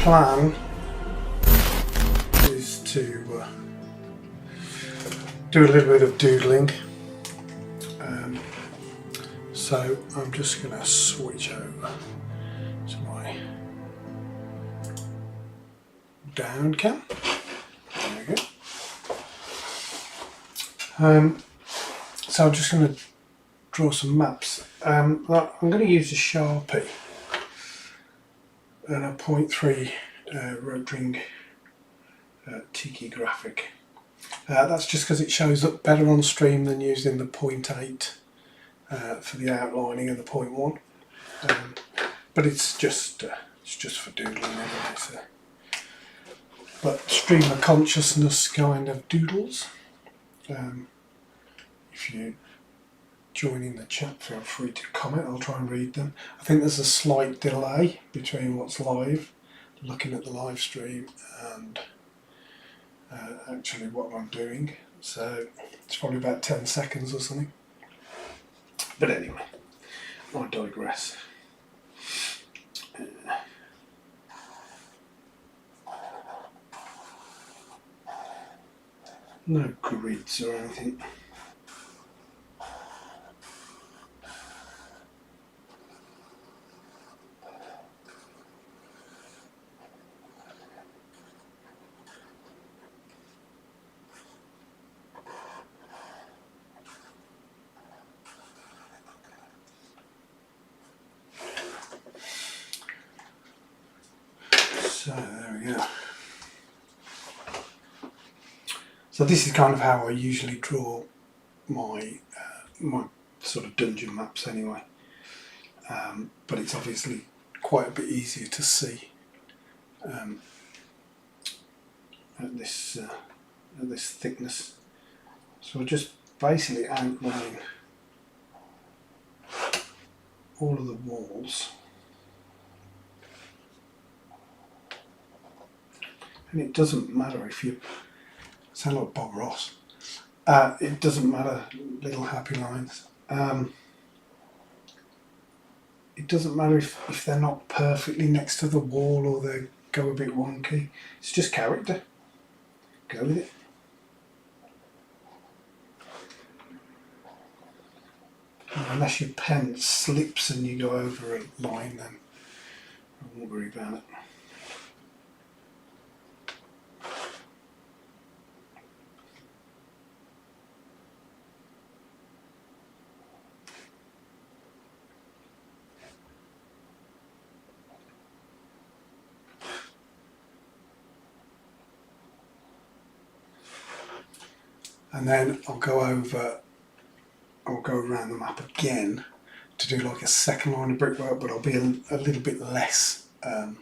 plan is to do a little bit of doodling. So I'm just going to switch over to my down cam. There we go. So I'm just going to draw some maps. I'm going to use a Sharpie and a 0.3 rotring tiki graphic. That's just because it shows up better on stream than using the 0.8 for the outlining and the 0.1. But it's just for doodling anyway. So. But stream of consciousness kind of doodles. If you join in the chat, feel free to comment. I'll try and read them. I think there's a slight delay between what's live, looking at the live stream, and actually what I'm doing. So it's probably about 10 seconds or something. But anyway, I digress. No grids or anything. So there we go. So this is kind of how I usually draw my my sort of dungeon maps anyway. But it's obviously quite a bit easier to see at this thickness. So I just basically outline all of the walls. And it doesn't matter if you sound like Bob Ross. It doesn't matter, little happy lines. It doesn't matter if they're not perfectly next to the wall or they go a bit wonky. It's just character. Go with it. Unless your pen slips and you go over a line, then I won't worry about it. And then I'll go around the map again to do like a second line of brickwork, but I'll be a little bit less kind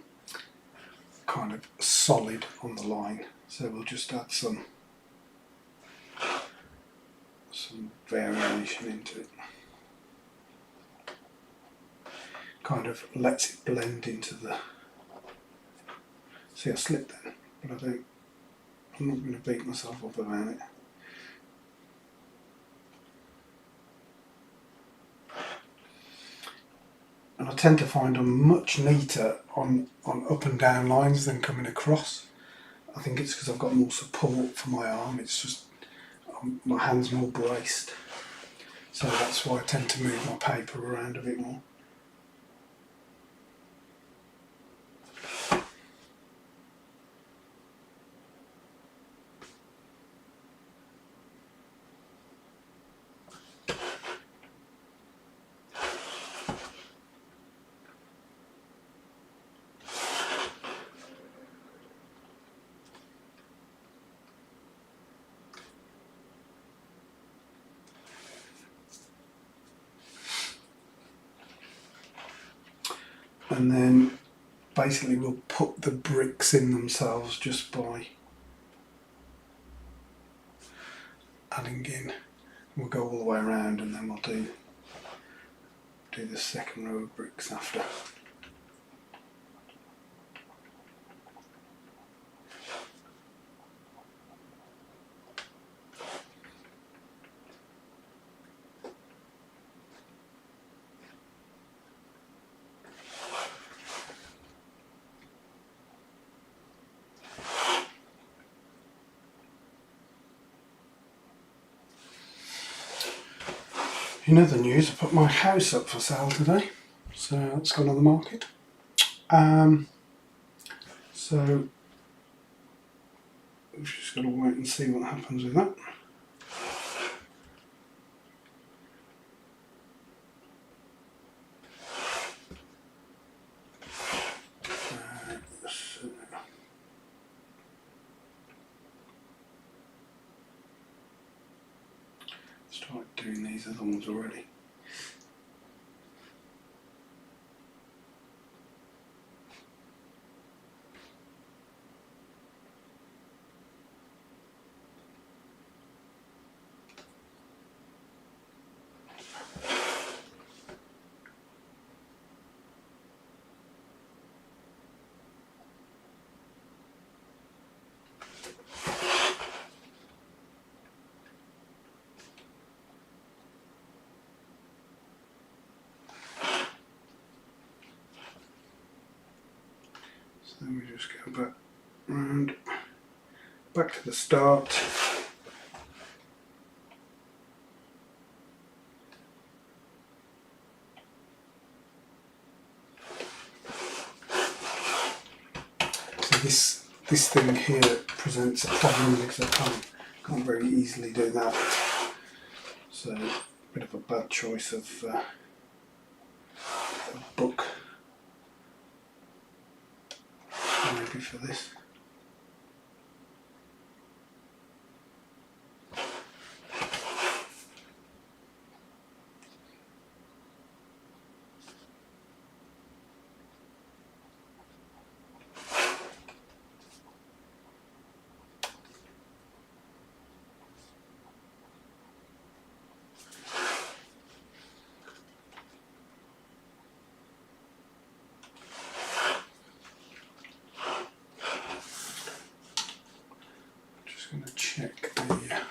of solid on the line. So we'll just add some variation into it. Kind of lets it blend into the... See, I slipped then, but I'm not going to beat myself up about it. And I tend to find I'm much neater on up and down lines than coming across. I think it's because I've got more support for my arm. It's just my hand's more braced. So that's why I tend to move my paper around a bit more. And then basically we'll put the bricks in themselves just by adding in. We'll go all the way around and then we'll do the second row of bricks after. In other news, I put my house up for sale today, so it's gone on the market. So we've just got to wait and see what happens with that. Started doing these other ones already. So then we just go back round, back to the start. So this thing here presents a problem because I can't very easily do that. So a bit of a bad choice of book maybe for this. Just going to check the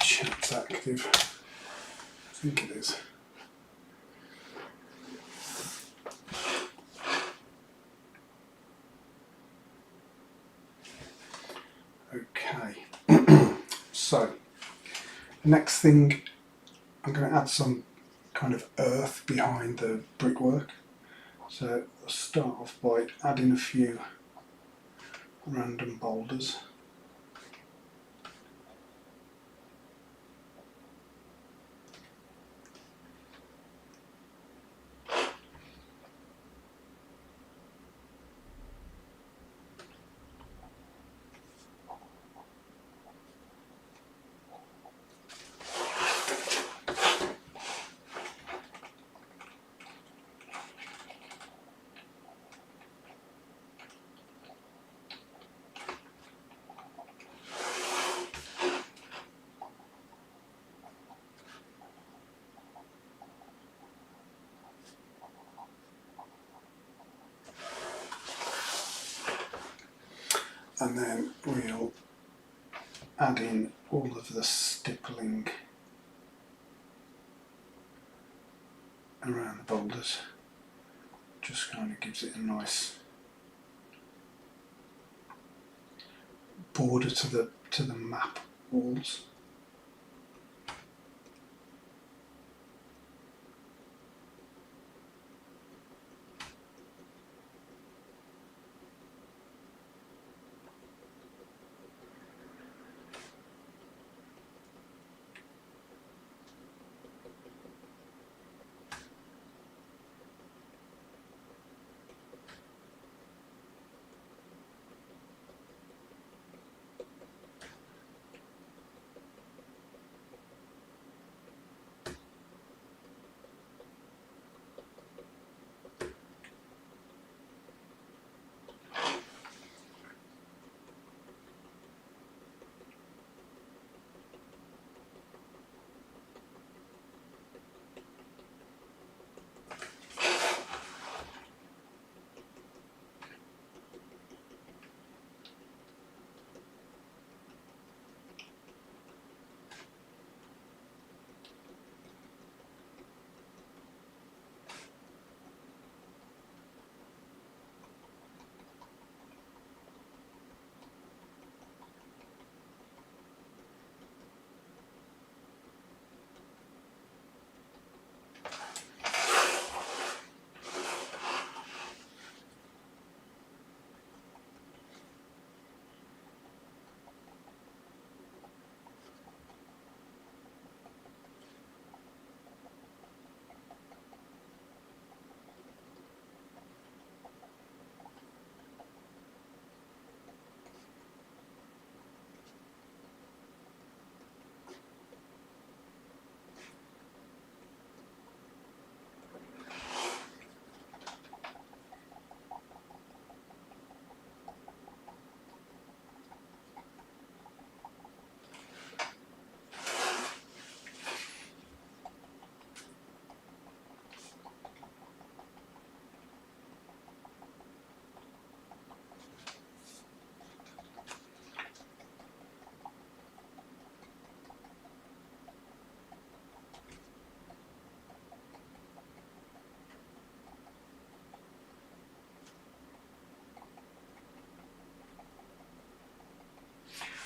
chat's active. I think it is. Okay. So the next thing, I'm going to add some kind of earth behind the brickwork. So I'll start off by adding a few random boulders. And then we'll add in all of the stippling around the boulders. Just kind of gives it a nice border to the map walls.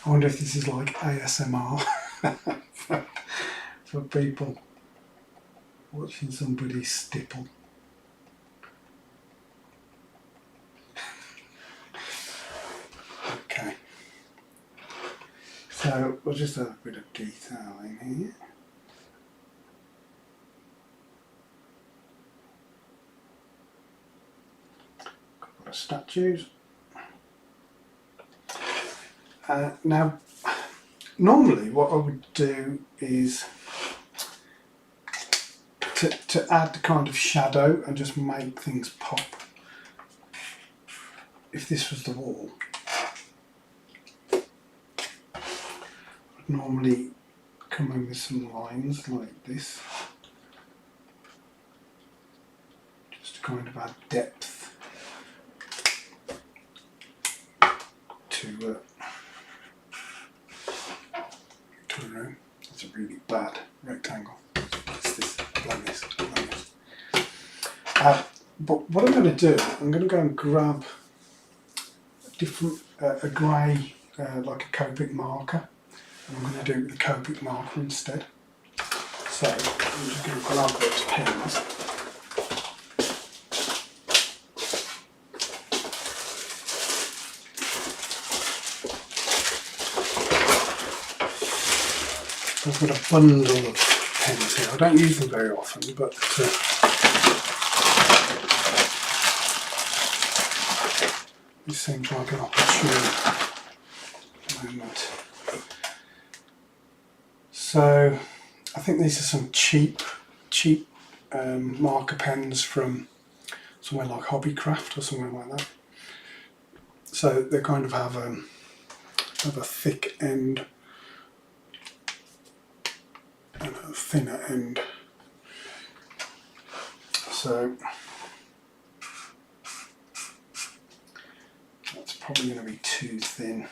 I wonder if this is like ASMR for people watching somebody stipple. Okay, so we'll just have a bit of detail in here. Couple of statues. Now, normally what I would do is to add kind of shadow and just make things pop. If this was the wall, I'd normally come in with some lines like this, just to kind of add depth to a room. It's a really bad rectangle. It's this, blemish. But what I'm going to do, I'm going to go and grab a grey, like a Copic marker, and I'm going to do it with a Copic marker instead. So I'm just going to grab those pens. I've got a bundle of pens here. I don't use them very often, but this seems like an opportune moment. So I think these are some cheap marker pens from somewhere like Hobbycraft or somewhere like that. So they kind of have a thick end and a thinner end. So that's probably going to be too thin.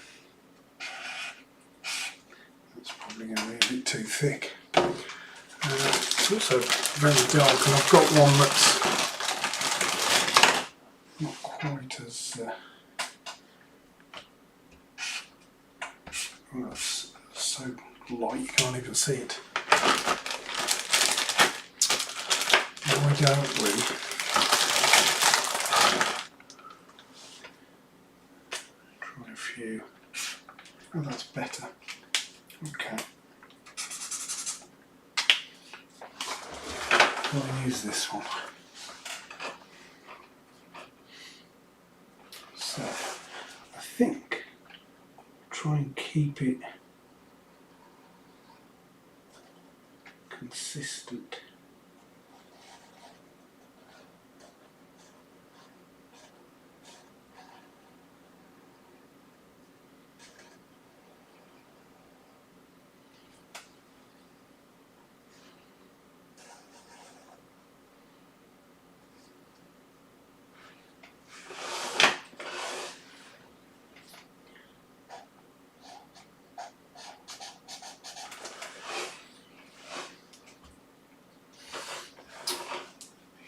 That's probably going to be a bit too thick. It's also very dark, and I've got one that's not quite as well, it's so light you can't even see it. Why don't we try a few? Oh, that's better. Okay. I'll use this one. So I think I'll try and keep it consistent.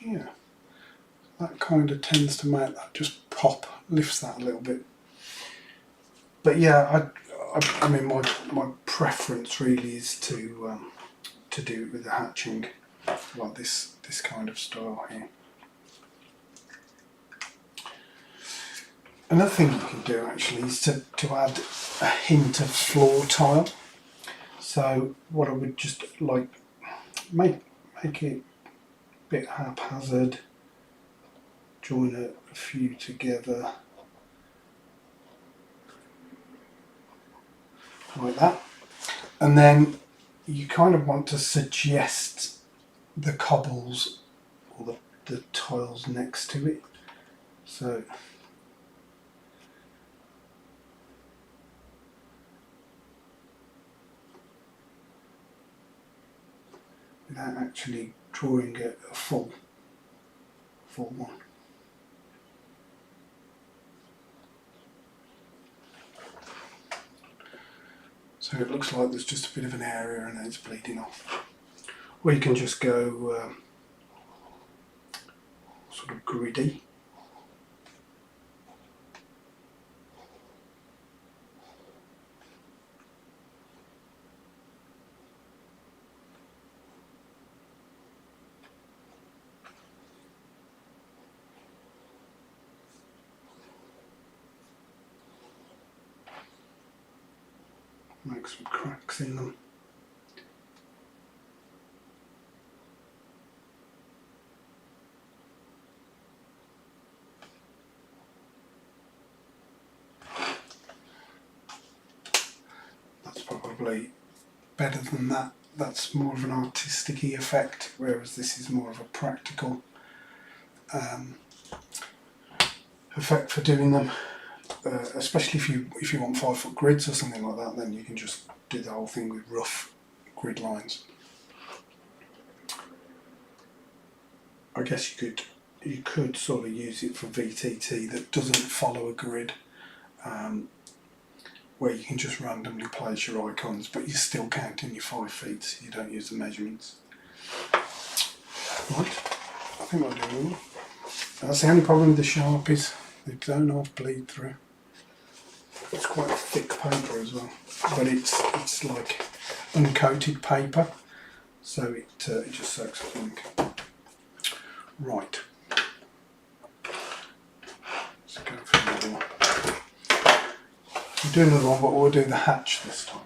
Yeah, that kind of tends to make that just pop, lifts that a little bit. But yeah, I mean, my preference really is to do it with the hatching, like this kind of style here. Another thing you can do actually is to add a hint of floor tile. So what I would just like make it a bit haphazard, join a few together like that, and then you kind of want to suggest the cobbles or the tiles next to it. So without actually drawing a full one. So it looks like there's just a bit of an area and then it's bleeding off. Or you can just go sort of gritty. make some cracks in them. That's probably better than that. That's more of an artistic-y effect, whereas this is more of a practical effect for doing them. Especially if you want 5-foot grids or something like that, then you can just do the whole thing with rough grid lines. I guess you could sort of use it for VTT that doesn't follow a grid, where you can just randomly place your icons, but you're still counting your 5 feet, so you don't use the measurements. Right, I think I'll do all. That's the only problem with the Sharpies, they don't half bleed through. It's quite thick paper as well, but it's like uncoated paper, so it just soaks up ink. Right, let's go for another one. We'll do another one, but we'll do the hatch this time.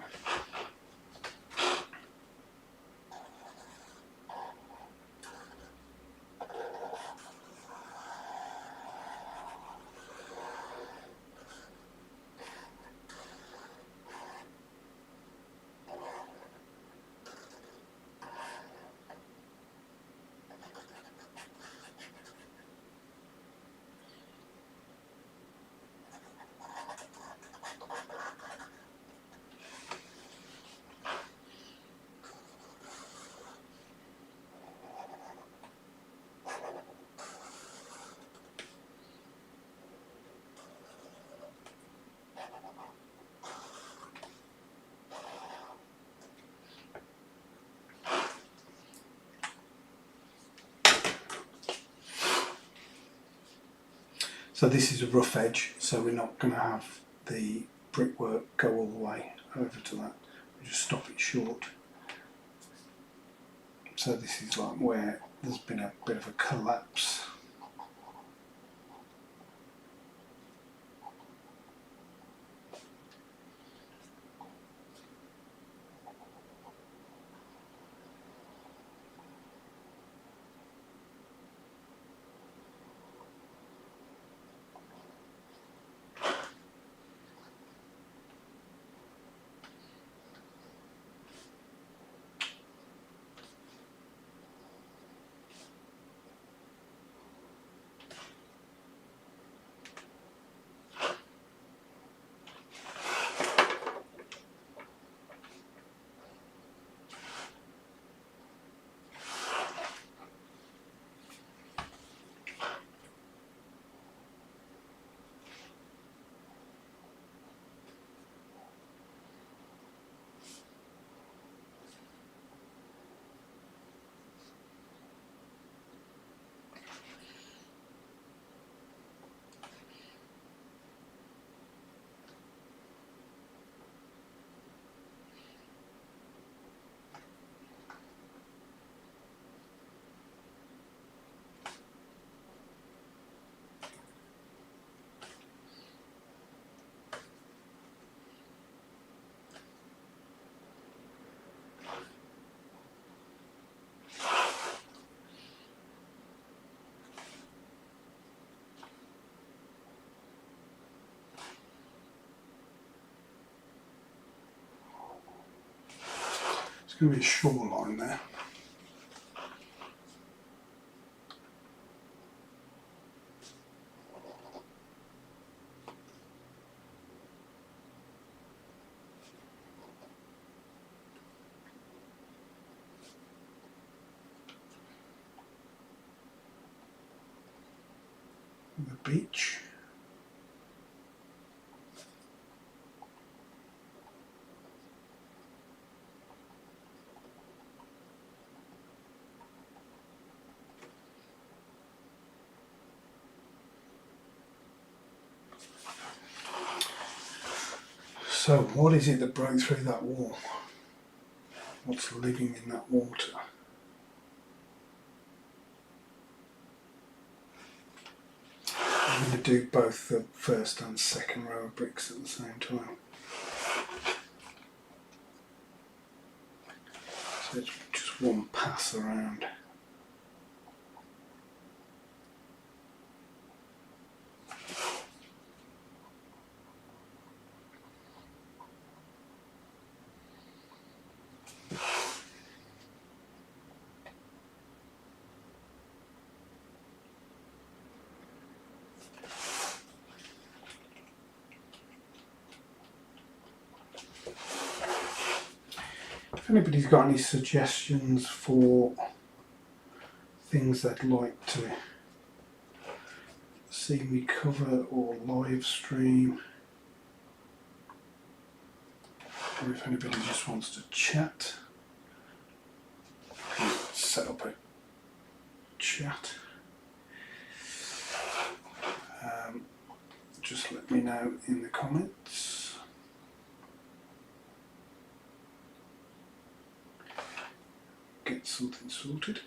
So this is a rough edge, so we're not going to have the brickwork go all the way over to that. We just stop it short. So this is like where there's been a bit of a collapse. There's going to be a shoreline there. The beach. So what is it that broke through that wall? What's living in that water? I'm going to do both the first and second row of bricks at the same time. there's just one pass around. If anybody's got any suggestions for things they'd like to see me cover or live stream, or if anybody just wants to chat, set up a chat. Just let me know in the comments. Get something sorted.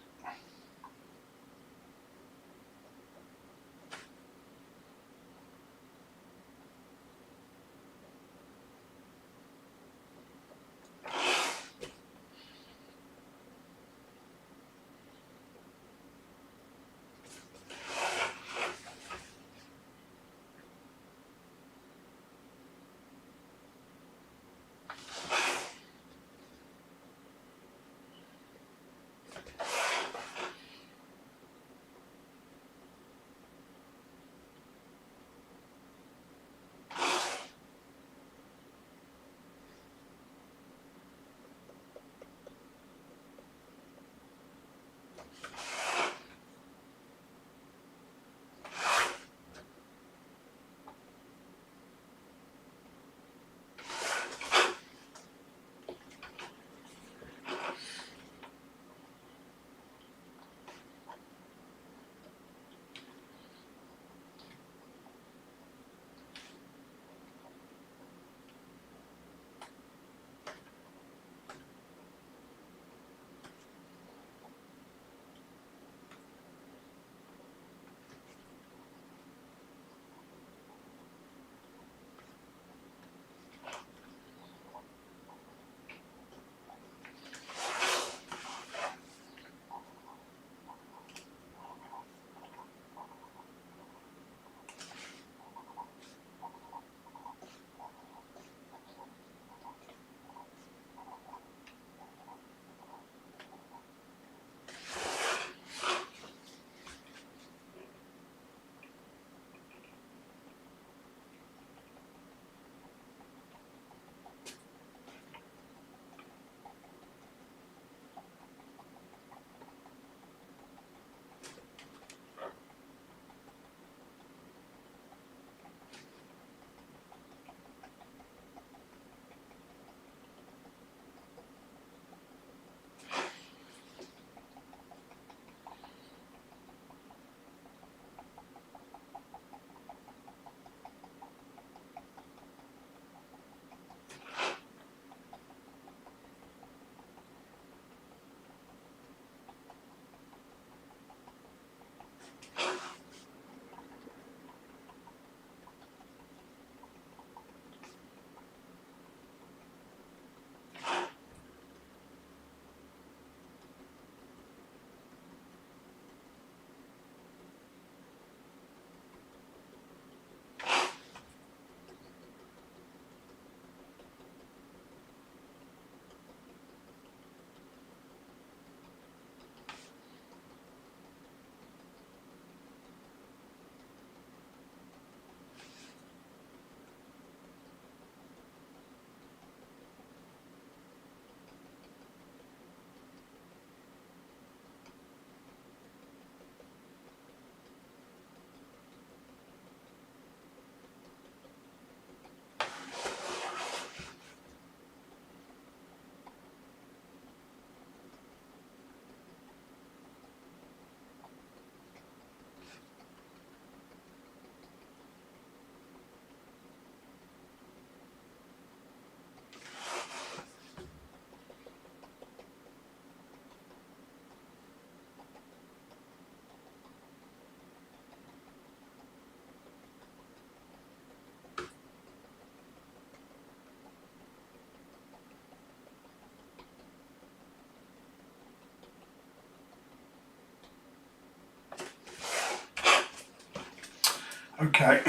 Okay,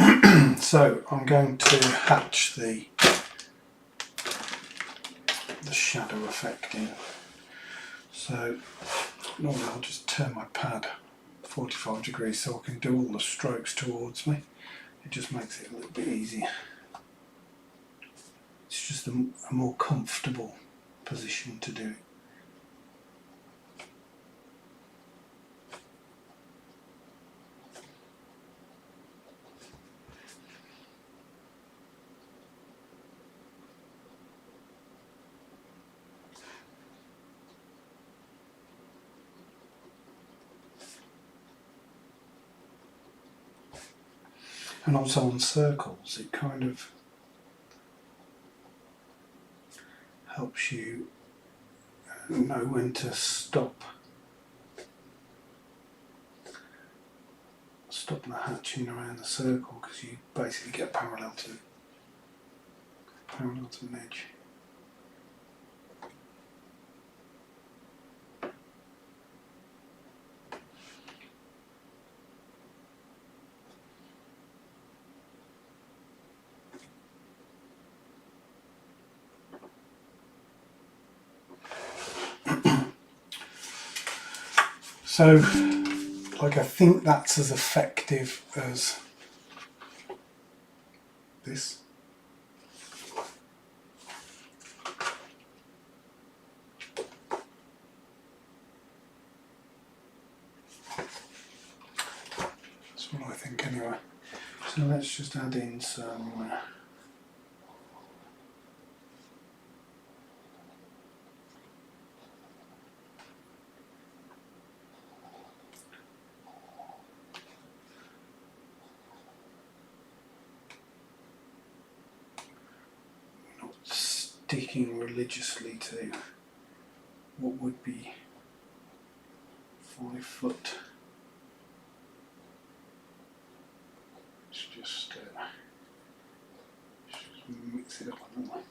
so I'm going to hatch the shadow effect in. So normally I'll just turn my pad 45 degrees so I can do all the strokes towards me. It just makes it a little bit easier. It's just a more comfortable position to do it. And also on circles, it kind of helps you know when to stop the hatching around the circle, because you basically get parallel to an edge. So, like, I think that's as effective as this. That's what I think anyway. So let's just add in some not sticking religiously to what would be 5 foot. Let's just mix it up a little.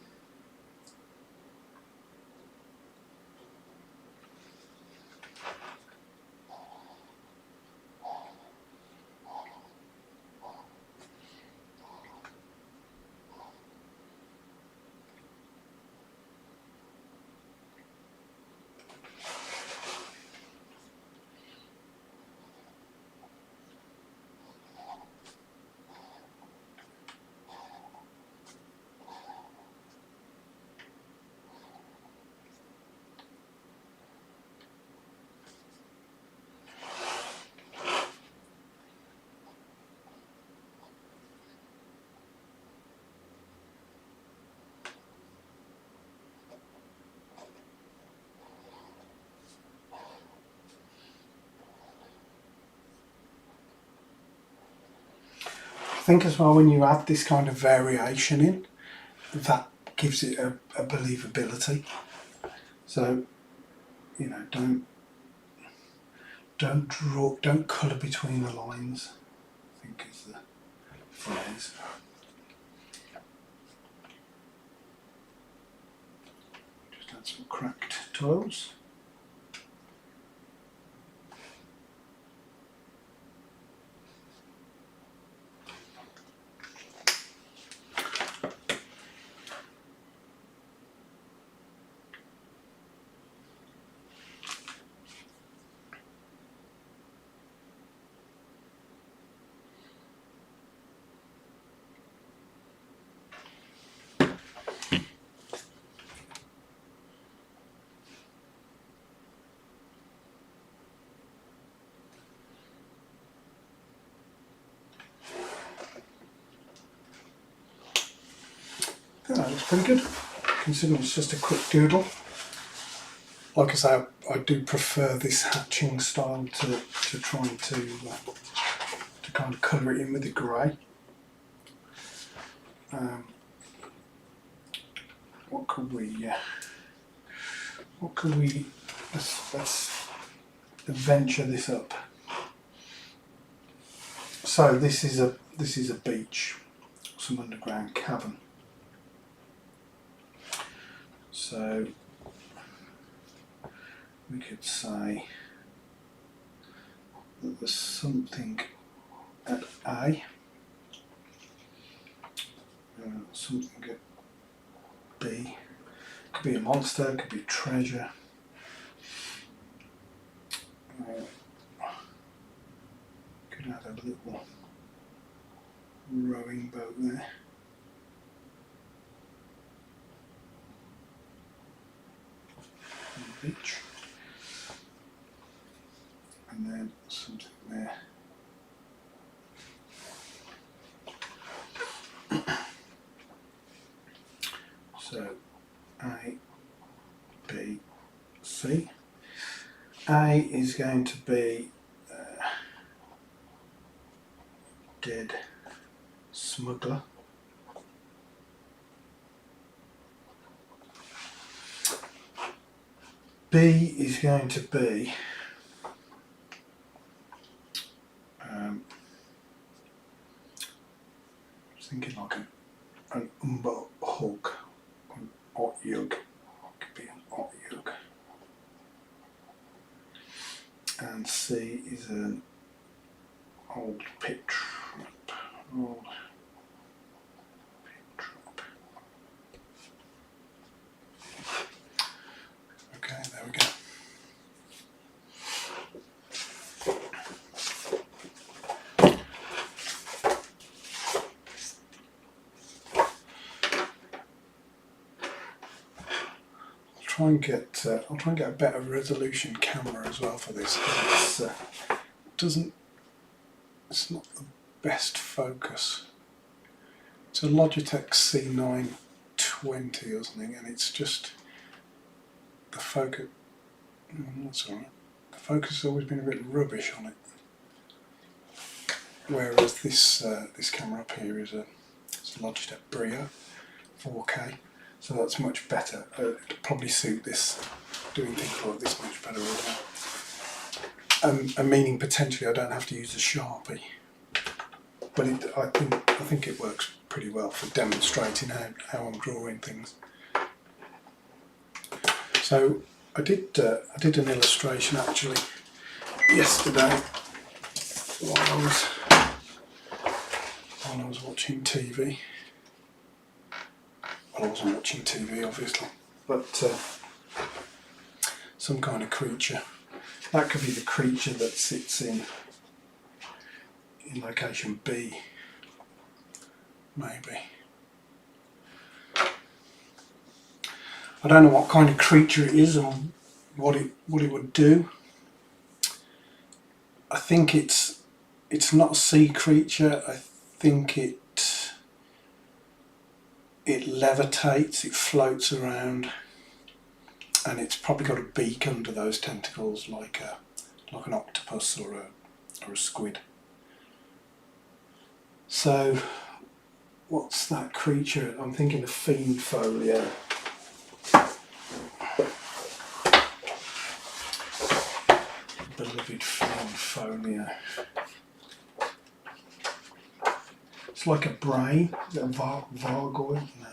I think as well, when you add this kind of variation in, that gives it a believability. So, you know, don't colour between the lines, I think is the phrase. Just add some cracked tiles. That looks pretty good, considering it's just a quick doodle. Like I say, I do prefer this hatching style to trying to kind of colour it in with the grey. What could we? Let's venture this up. So this is a beach, some underground cavern. So we could say that there's something at A, something at B. Could be a monster, could be treasure. Could add a little rowing boat there. On the beach. And then something there. So A, B, C. A is going to be dead smuggler. B is going to be thinking like an umber hug, an ot yug. Could be an ot yug. And C is an old pit trap. Old pit trap. Okay, there we go. I'll try and get a better resolution camera as well for this, because it's not the best focus. It's a Logitech C920 or something, and it's just the focus. That's alright. The focus has always been a bit rubbish on it. Whereas this camera up here it's a Logitech Brio 4K. So that's much better. It'll probably suit this, doing things like this much better as well. And meaning potentially I don't have to use a Sharpie, but I think it works pretty well for demonstrating how I'm drawing things. So I did an illustration actually yesterday while I was watching TV. I wasn't watching TV obviously, but some kind of creature. That could be the creature that sits in location B, maybe. I don't know what kind of creature it is and what it would do. I think it's not a sea creature. I think it levitates, it floats around, and it's probably got a beak under those tentacles, like an octopus or a squid. So, what's that creature? I'm thinking of fiend folio. Beloved fiend folio. It's like a brain. Is it a vargoid? No.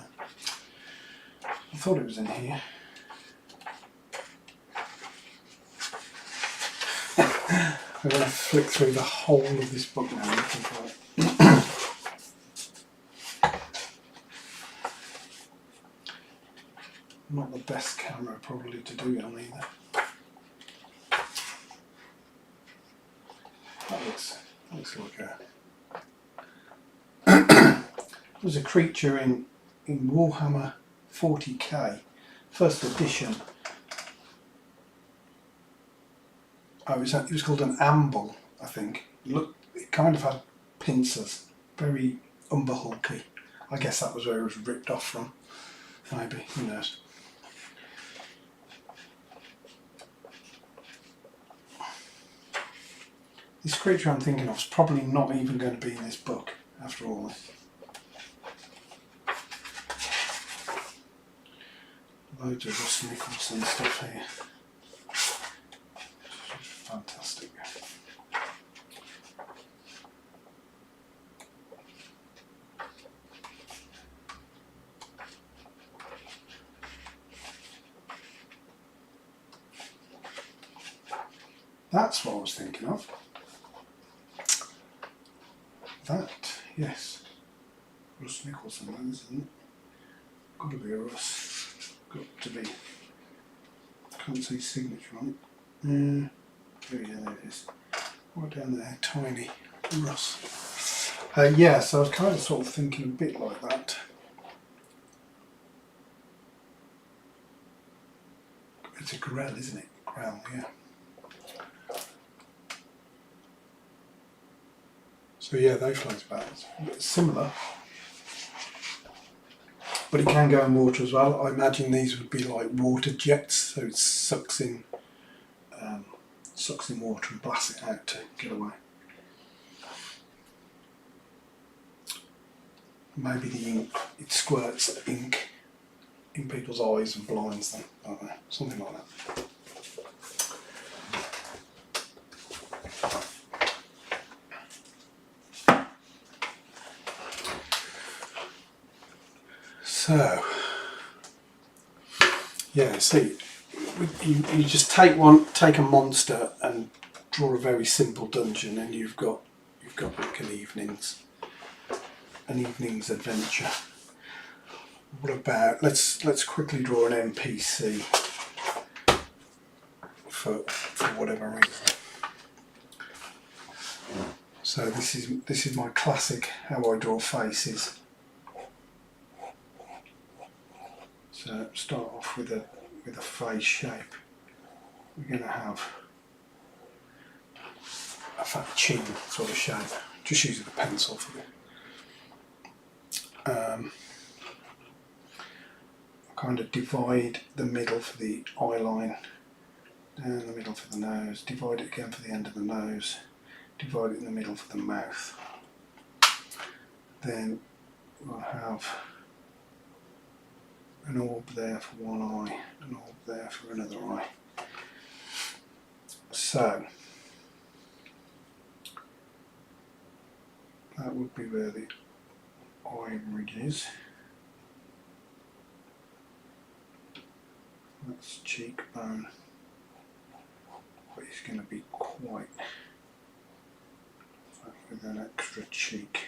I thought it was in here. I'm going to flick through the whole of this book now looking for it. Not the best camera probably to do it on either. That looks like there's a creature in Warhammer 40k, first edition. Oh, it was called an amble, I think. Look, it kind of had pincers, very umber-hulky. I guess that was where it was ripped off from. Maybe, who knows. This creature I'm thinking of is probably not even going to be in this book after all this. Loads of Russ Nicholson stuff here. Fantastic. That's what I was thinking of. That, yes. Russ Nicholson, isn't it? Got to be a Russ. Got to be. Can't see signature on it. There it is. Right down there, tiny Russ. Yeah, so I was kind of sort of thinking a bit like that. It's a grell, isn't it? Grell, yeah. So yeah, they float about. It's similar, but it can go in water as well. I imagine these would be like water jets, so it sucks in water and blasts it out to get away. Maybe the ink, it squirts ink in people's eyes and blinds them, I don't know, something like that. So, yeah, see, you just take a monster and draw a very simple dungeon, and you've got like an evening's adventure. What about let's quickly draw an NPC for whatever reason. So this is my classic how I draw faces. So start off with a face shape. We're going to have a fat chin sort of shape. Just using a pencil for it. Kind of divide the middle for the eye line, down the middle for the nose, divide it again for the end of the nose, divide it in the middle for the mouth. Then we'll have an orb there for one eye, an orb there for another eye. So that would be where the eye ridge is. That's cheekbone, but it's going to be quite with an extra cheek.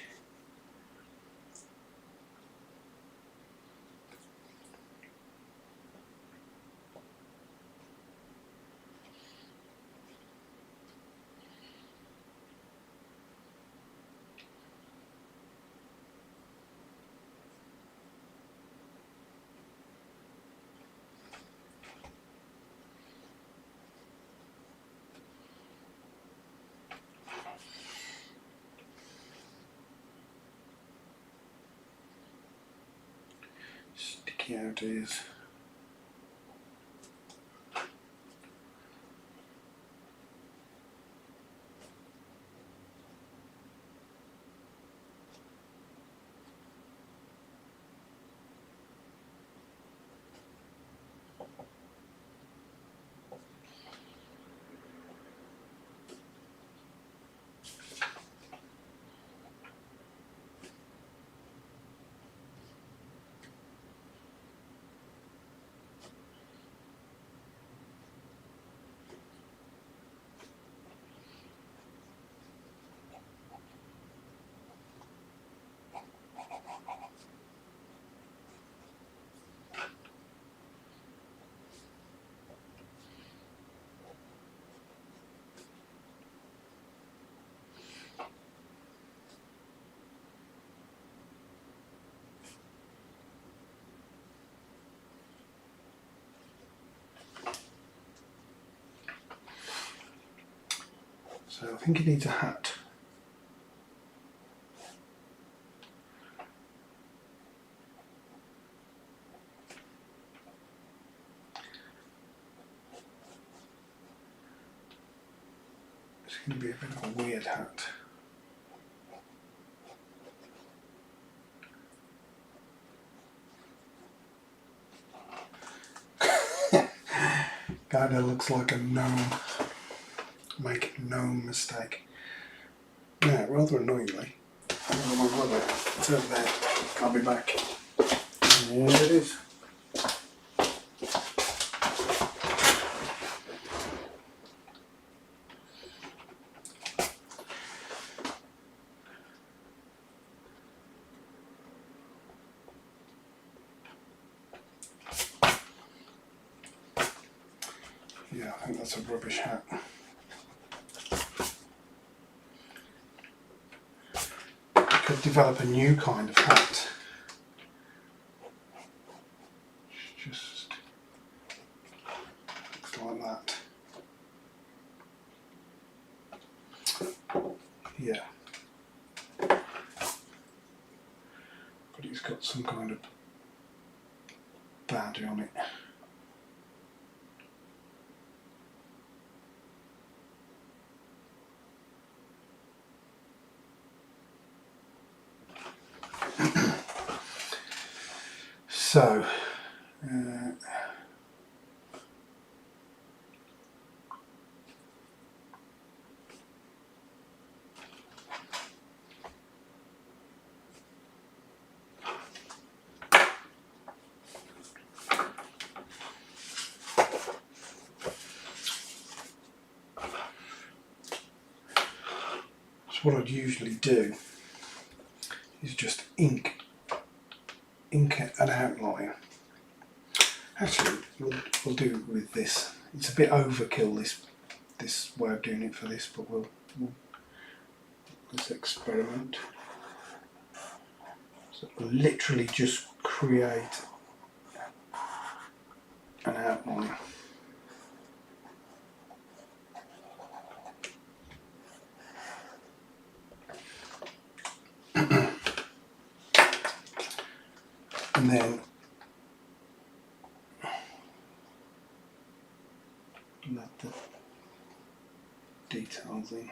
Sticky out ears. So I think it needs a hat. It's going to be a bit of a weird hat. Kind of looks like a gnome. Make no mistake. Now, rather annoyingly, it's over there. I'll be back. There it is. Yeah, I think that's a rubbish hat. I could develop a new kind of hat. Just looks like that. Yeah. But it's got some kind of badge on it. So, so what I'd usually do is just ink an outline. Actually, we'll do it with this. It's a bit overkill, this way of doing it for this, but let's experiment. So literally just create an outline. And then let the details in.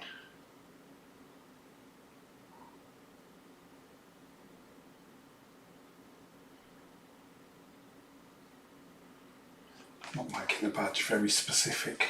Not making the badge very specific.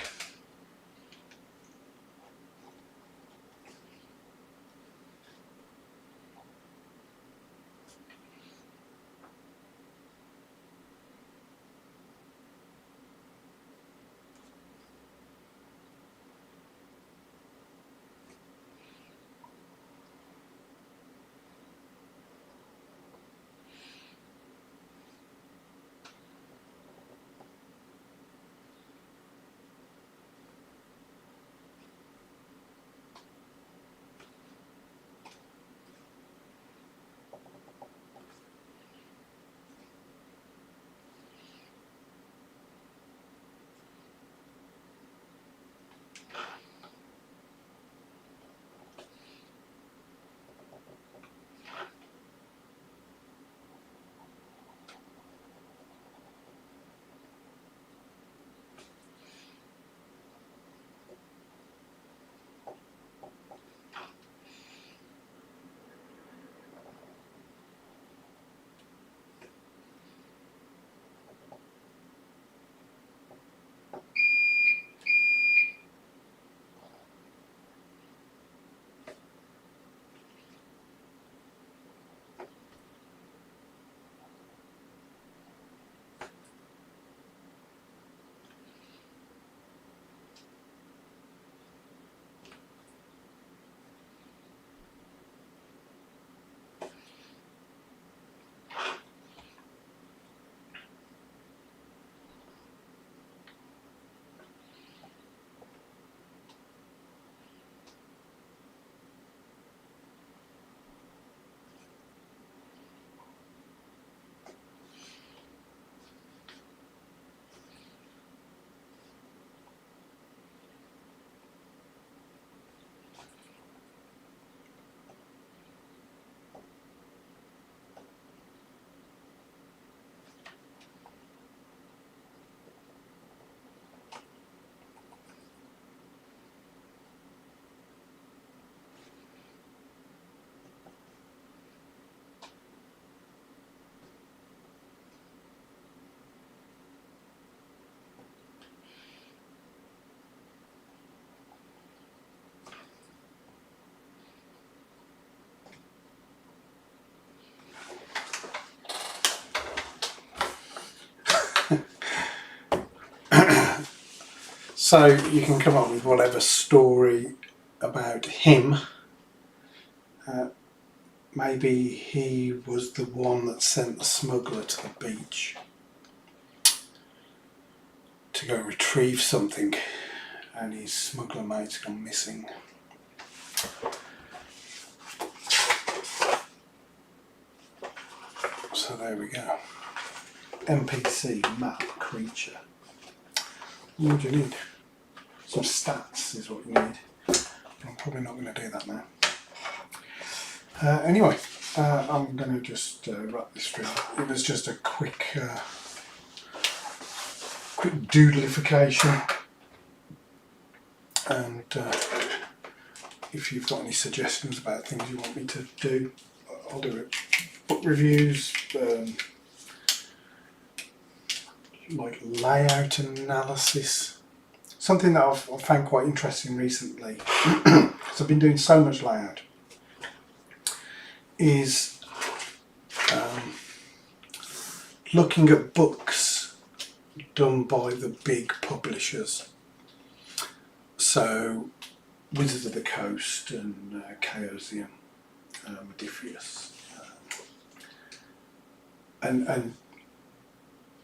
So you can come up with whatever story about him. Maybe he was the one that sent the smuggler to the beach. to go retrieve something, and his smuggler mate's gone missing. So there we go. NPC map creature. What do you need? Some stats is what you need. I'm probably not going to do that now. Anyway, I'm going to just wrap this through. It was just a quick doodleification, and if you've got any suggestions about things you want me to do, I'll do it. Book reviews, like layout analysis. Something that I've found quite interesting recently, because I've been doing so much layout, is looking at books done by the big publishers. So Wizards of the Coast and Chaosium, Modiphius, and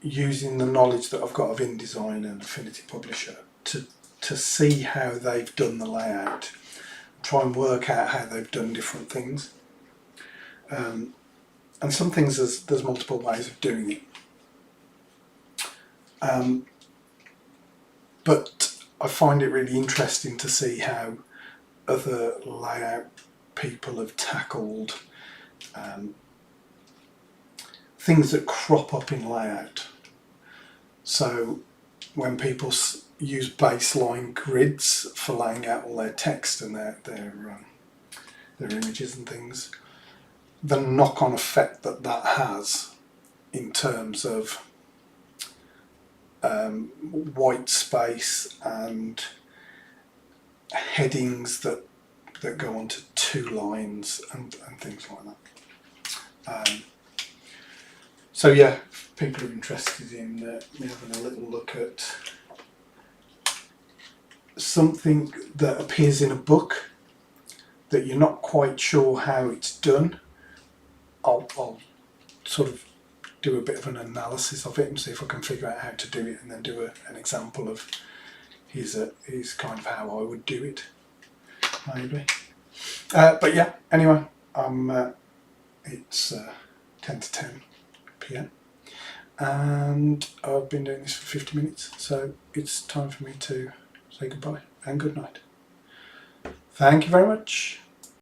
using the knowledge that I've got of InDesign and Affinity Publisher to see how they've done the layout, try and work out how they've done different things. And some things there's multiple ways of doing it. But I find it really interesting to see how other layout people have tackled things that crop up in layout. So when people use baseline grids for laying out all their text and their images and things, the knock-on effect that has in terms of white space and headings that go onto 2 lines and things like that. So yeah, if people are interested in me having a little look at something that appears in a book that you're not quite sure how it's done, I'll sort of do a bit of an analysis of it and see if I can figure out how to do it, and then do an example of his kind of how I would do it, maybe. But yeah, anyway, it's 10 to 10 p.m. and I've been doing this for 50 minutes, so it's time for me to say goodbye and good night. Thank you very much.